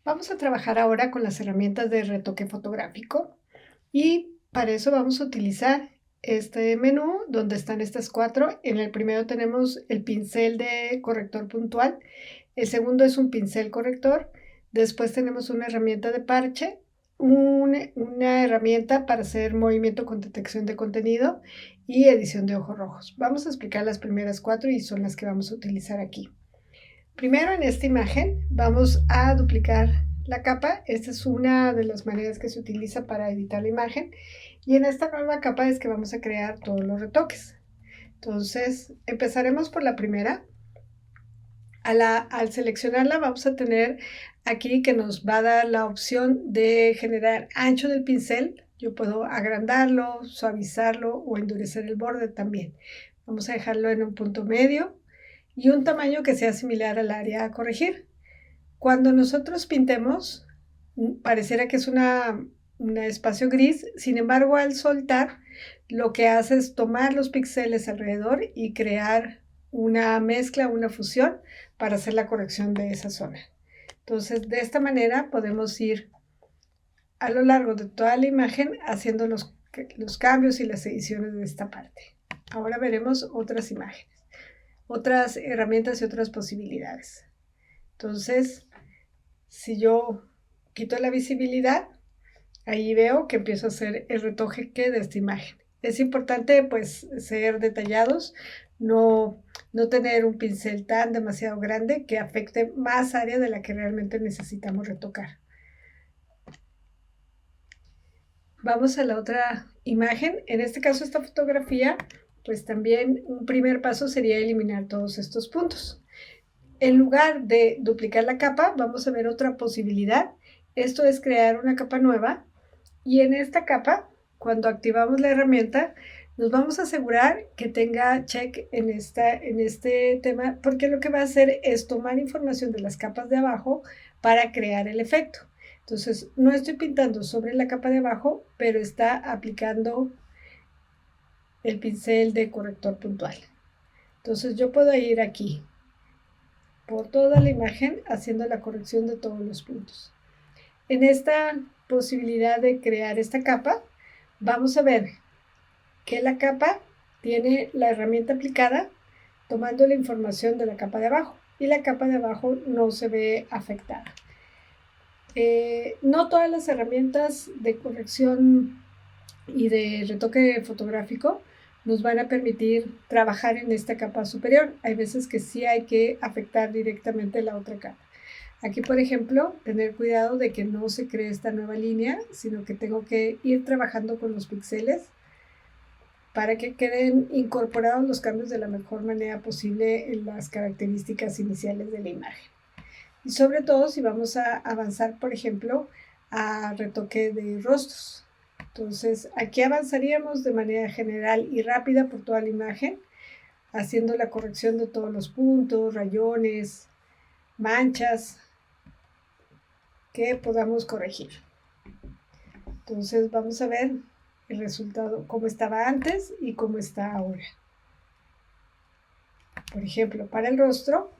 Vamos a trabajar ahora con las herramientas de retoque fotográfico y para eso vamos a utilizar este menú donde están estas cuatro. En el primero tenemos el pincel de corrector puntual, el segundo es un pincel corrector, después tenemos una herramienta de parche, una herramienta para hacer movimiento con detección de contenido y edición de ojos rojos. Vamos a explicar las primeras cuatro y son las que vamos a utilizar aquí. Primero en esta imagen vamos a duplicar la capa. Esta es una de las maneras que se utiliza para editar la imagen. Y en esta nueva capa es que vamos a crear todos los retoques. Entonces empezaremos por la primera. Al seleccionarla vamos a tener aquí que nos va a dar la opción de generar ancho del pincel. Yo puedo agrandarlo, suavizarlo o endurecer el borde también. Vamos a dejarlo en un punto medio y un tamaño que sea similar al área a corregir. Cuando nosotros pintemos, pareciera que es un espacio gris, sin embargo, al soltar, lo que hace es tomar los píxeles alrededor y crear una mezcla, una fusión para hacer la corrección de esa zona. Entonces, de esta manera podemos ir a lo largo de toda la imagen haciendo los cambios y las ediciones de esta parte. Ahora veremos otras imágenes, otras herramientas y otras posibilidades. Entonces, si yo quito la visibilidad, ahí veo que empiezo a hacer el retoque de esta imagen. Es importante pues ser detallados, no tener un pincel tan demasiado grande que afecte más área de la que realmente necesitamos retocar. Vamos a la otra imagen. En este caso, esta fotografía, pues también un primer paso sería eliminar todos estos puntos. En lugar de duplicar la capa, vamos a ver otra posibilidad. Esto es crear una capa nueva y en esta capa, cuando activamos la herramienta, nos vamos a asegurar que tenga check en este tema, porque lo que va a hacer es tomar información de las capas de abajo para crear el efecto. Entonces, no estoy pintando sobre la capa de abajo, pero está aplicando el pincel de corrector puntual. Entonces, yo puedo ir aquí por toda la imagen haciendo la corrección de todos los puntos. En esta posibilidad de crear esta capa, vamos a ver que la capa tiene la herramienta aplicada tomando la información de la capa de abajo y la capa de abajo no se ve afectada. No todas las herramientas de corrección y de retoque fotográfico nos van a permitir trabajar en esta capa superior. Hay veces que sí hay que afectar directamente la otra capa. Aquí, por ejemplo, tener cuidado de que no se cree esta nueva línea, sino que tengo que ir trabajando con los píxeles para que queden incorporados los cambios de la mejor manera posible en las características iniciales de la imagen. Y sobre todo si vamos a avanzar, por ejemplo, a retoque de rostros. Entonces, aquí avanzaríamos de manera general y rápida por toda la imagen, haciendo la corrección de todos los puntos, rayones, manchas que podamos corregir. Entonces, vamos a ver el resultado, cómo estaba antes y cómo está ahora. Por ejemplo, para el rostro,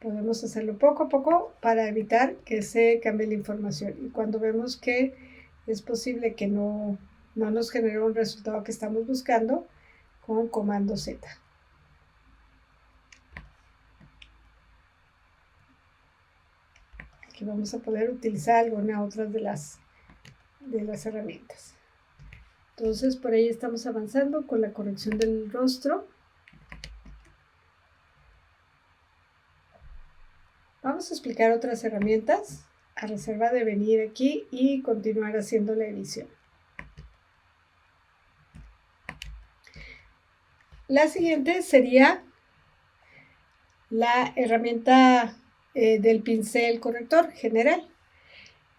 podemos hacerlo poco a poco para evitar que se cambie la información. Y cuando vemos que es posible que no nos genere un resultado que estamos buscando, con comando Z. Aquí vamos a poder utilizar alguna otra de las herramientas. Entonces, por ahí estamos avanzando con la corrección del rostro. Vamos a explicar otras herramientas a reserva de venir aquí y continuar haciendo la edición. La siguiente sería la herramienta del pincel corrector general.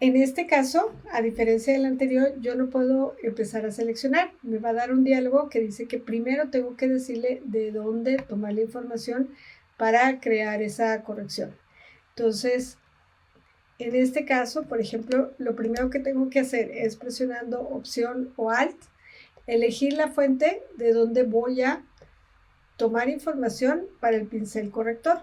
En este caso, a diferencia del anterior, yo no puedo empezar a seleccionar. Me va a dar un diálogo que dice que primero tengo que decirle de dónde tomar la información para crear esa corrección. Entonces, en este caso, por ejemplo, lo primero que tengo que hacer es presionando Opción o Alt, elegir la fuente de donde voy a tomar información para el pincel corrector.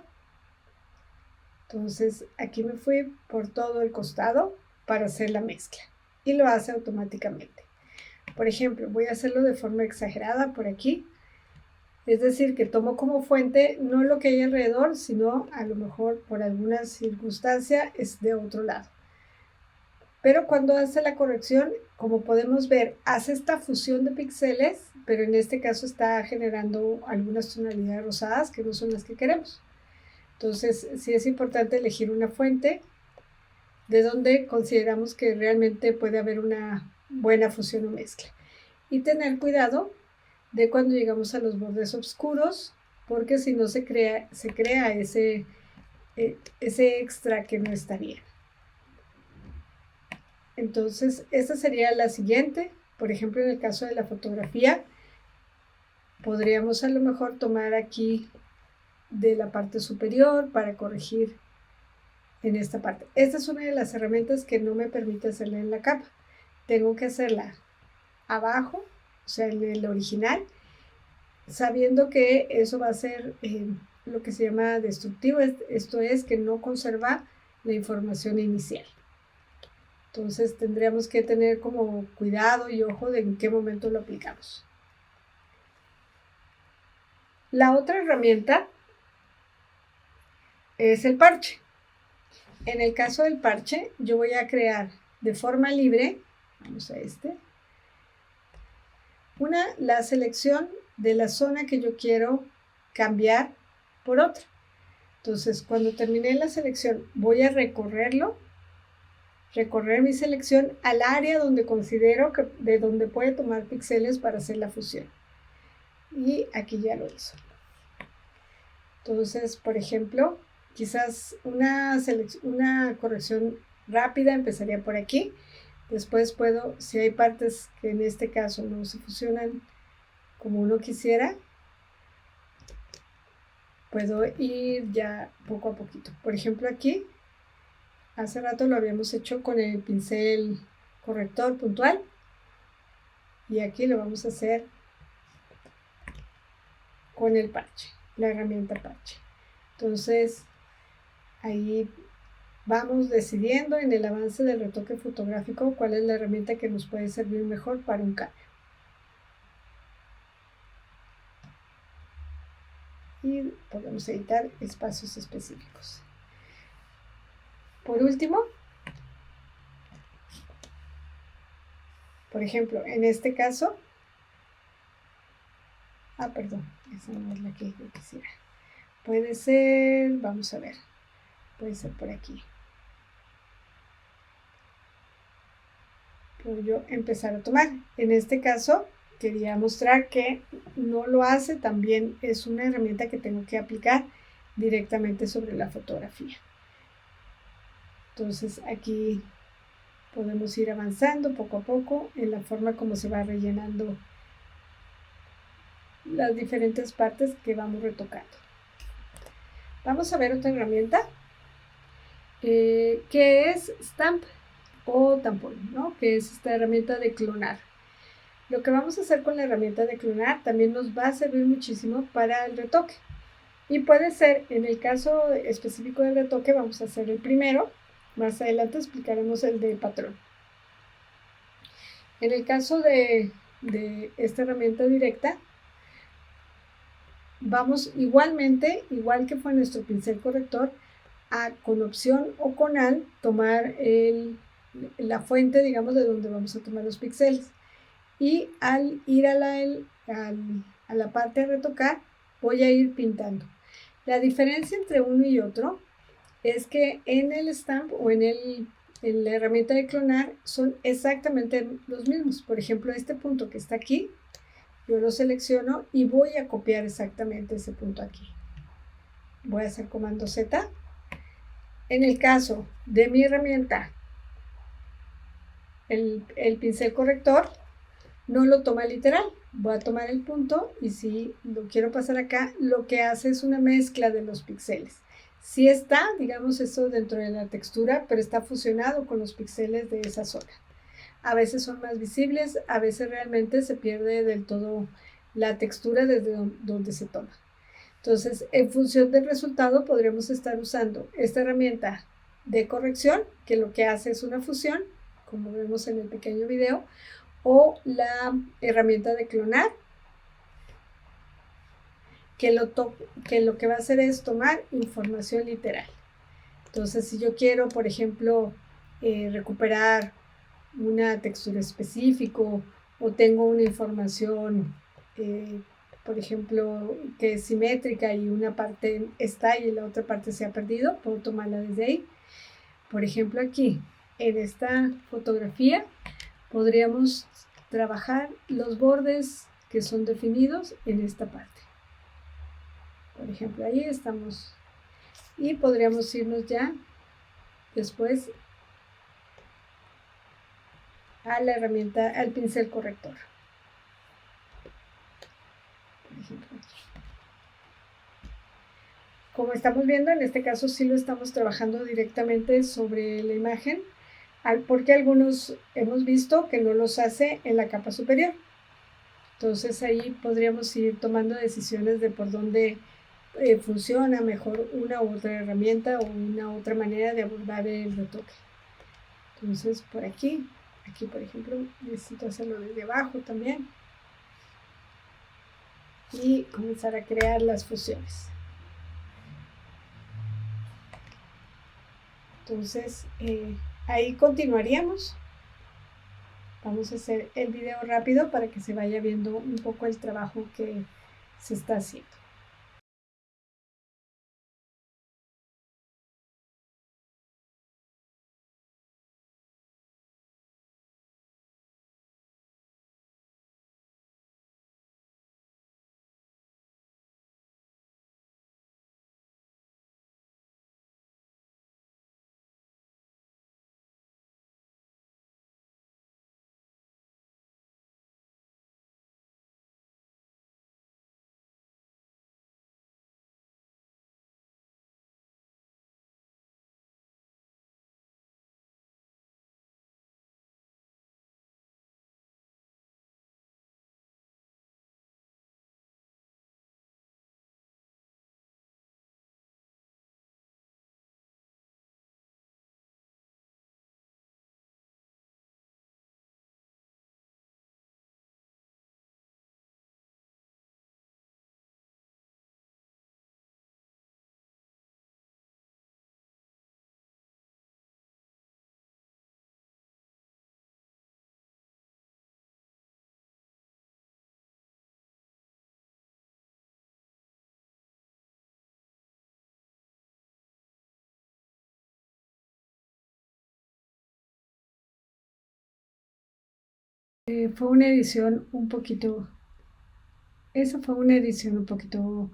Entonces aquí me fui por todo el costado para hacer la mezcla y lo hace automáticamente. Por ejemplo, voy a hacerlo de forma exagerada por aquí. Es decir, que tomo como fuente no lo que hay alrededor, sino a lo mejor por alguna circunstancia es de otro lado. Pero cuando hace la corrección, como podemos ver, hace esta fusión de píxeles, pero en este caso está generando algunas tonalidades rosadas que no son las que queremos. Entonces, sí es importante elegir una fuente de donde consideramos que realmente puede haber una buena fusión o mezcla. Y tener cuidado de cuando llegamos a los bordes oscuros, porque si no se crea ese extra que no está bien. Entonces, esta sería la siguiente. Por ejemplo, en el caso de la fotografía, podríamos a lo mejor tomar aquí de la parte superior para corregir en esta parte. Esta es una de las herramientas que no me permite hacerla en la capa. Tengo que hacerla abajo, o sea, en el original, sabiendo que eso va a ser lo que se llama destructivo. Esto es que no conserva la información inicial. Entonces tendríamos que tener como cuidado y ojo de en qué momento lo aplicamos. La otra herramienta es el parche. En el caso del parche, yo voy a crear de forma libre, vamos a la selección de la zona que yo quiero cambiar por otra. Entonces, cuando terminé la selección, voy a recorrer mi selección al área donde considero que de donde puede tomar píxeles para hacer la fusión. Y aquí ya lo hizo. Entonces, por ejemplo, quizás una corrección rápida empezaría por aquí. Después puedo, si hay partes que en este caso no se fusionan como uno quisiera, puedo ir ya poco a poquito. Por ejemplo, aquí, hace rato lo habíamos hecho con el pincel corrector puntual. Y aquí lo vamos a hacer con el parche, la herramienta parche. Entonces, ahí vamos decidiendo en el avance del retoque fotográfico cuál es la herramienta que nos puede servir mejor para un cambio. Y podemos editar espacios específicos. Por último, por ejemplo, en este caso, perdón, esa no es la que yo quisiera. Puede ser, vamos a ver, puede ser por aquí. Puedo yo empezar a tomar. En este caso, quería mostrar que no lo hace, también es una herramienta que tengo que aplicar directamente sobre la fotografía. Entonces aquí podemos ir avanzando poco a poco en la forma como se va rellenando las diferentes partes que vamos retocando. Vamos a ver otra herramienta que es Stamp o tampón, ¿no? Que es esta herramienta de clonar. Lo que vamos a hacer con la herramienta de clonar también nos va a servir muchísimo para el retoque. Y puede ser, en el caso específico del retoque, vamos a hacer el primero. Más adelante explicaremos el de patrón. En el caso de esta herramienta directa, vamos igualmente, igual que fue nuestro pincel corrector, con opción o con al tomar la fuente, digamos, de donde vamos a tomar los píxeles. Y al ir a la parte de retocar, voy a ir pintando. La diferencia entre uno y otro es que en el stamp o en la herramienta de clonar son exactamente los mismos. Por ejemplo, este punto que está aquí, yo lo selecciono y voy a copiar exactamente ese punto aquí. Voy a hacer comando Z. En el caso de mi herramienta, el pincel corrector no lo toma literal. Voy a tomar el punto y si lo quiero pasar acá, lo que hace es una mezcla de los píxeles. Sí está, digamos, eso dentro de la textura, pero está fusionado con los píxeles de esa zona. A veces son más visibles, a veces realmente se pierde del todo la textura desde donde se toma. Entonces, en función del resultado, podremos estar usando esta herramienta de corrección, que lo que hace es una fusión, como vemos en el pequeño video, o la herramienta de clonar, que lo que va a hacer es tomar información literal. Entonces, si yo quiero, por ejemplo, recuperar una textura específica o tengo una información, por ejemplo, que es simétrica y una parte está y la otra parte se ha perdido, puedo tomarla desde ahí. Por ejemplo, aquí, en esta fotografía, podríamos trabajar los bordes que son definidos en esta parte. Por ejemplo, ahí estamos. Y podríamos irnos ya después a la herramienta, al pincel corrector. Por ejemplo, aquí. Como estamos viendo, en este caso sí lo estamos trabajando directamente sobre la imagen, porque algunos hemos visto que no los hace en la capa superior. Entonces ahí podríamos ir tomando decisiones de por dónde funciona mejor una u otra herramienta o una otra manera de abordar el retoque. Entonces por aquí por ejemplo necesito hacerlo desde abajo también y comenzar a crear las fusiones. Entonces ahí continuaríamos. Vamos a hacer el video rápido para que se vaya viendo un poco el trabajo que se está haciendo. Fue una edición un poquito, esa fue una edición un poquito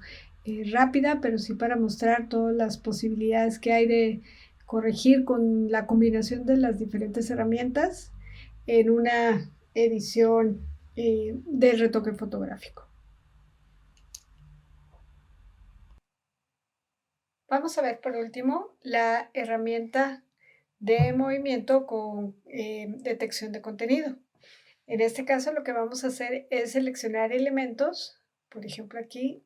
rápida, pero sí para mostrar todas las posibilidades que hay de corregir con la combinación de las diferentes herramientas en una edición del retoque fotográfico. Vamos a ver por último la herramienta de movimiento con detección de contenido. En este caso lo que vamos a hacer es seleccionar elementos, por ejemplo aquí,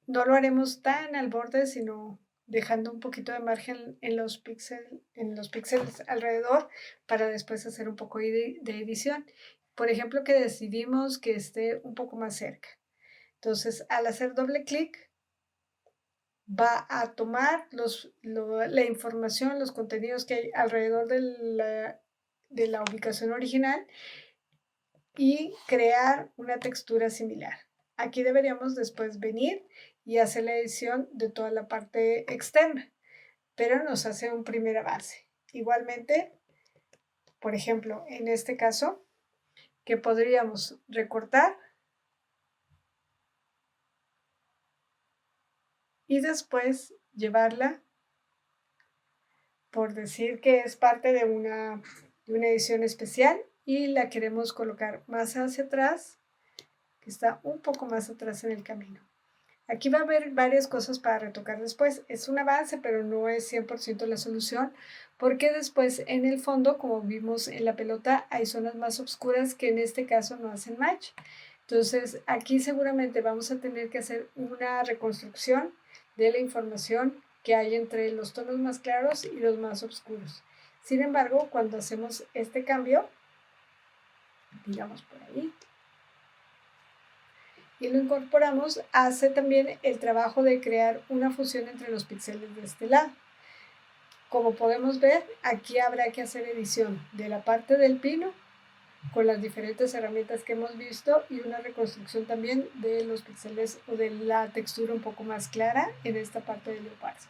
no lo haremos tan al borde, sino dejando un poquito de margen en los píxeles alrededor para después hacer un poco de edición. Por ejemplo, que decidimos que esté un poco más cerca. Entonces, al hacer doble clic, va a tomar la información, los contenidos que hay alrededor de la ubicación original y crear una textura similar. Aquí deberíamos después venir y hacer la edición de toda la parte externa, pero nos hace un primer avance. Igualmente, por ejemplo, en este caso, que podríamos recortar y después llevarla, por decir que es parte de una edición especial y la queremos colocar más hacia atrás, que está un poco más atrás en el camino. Aquí va a haber varias cosas para retocar después. Es un avance, pero no es 100% la solución, porque después en el fondo, como vimos en la pelota, hay zonas más oscuras que en este caso no hacen match. Entonces, aquí seguramente vamos a tener que hacer una reconstrucción de la información que hay entre los tonos más claros y los más oscuros. Sin embargo, cuando hacemos este cambio, digamos por ahí, y lo incorporamos, hace también el trabajo de crear una fusión entre los píxeles de este lado. Como podemos ver, aquí habrá que hacer edición de la parte del pino con las diferentes herramientas que hemos visto y una reconstrucción también de los píxeles o de la textura un poco más clara en esta parte del leopardo.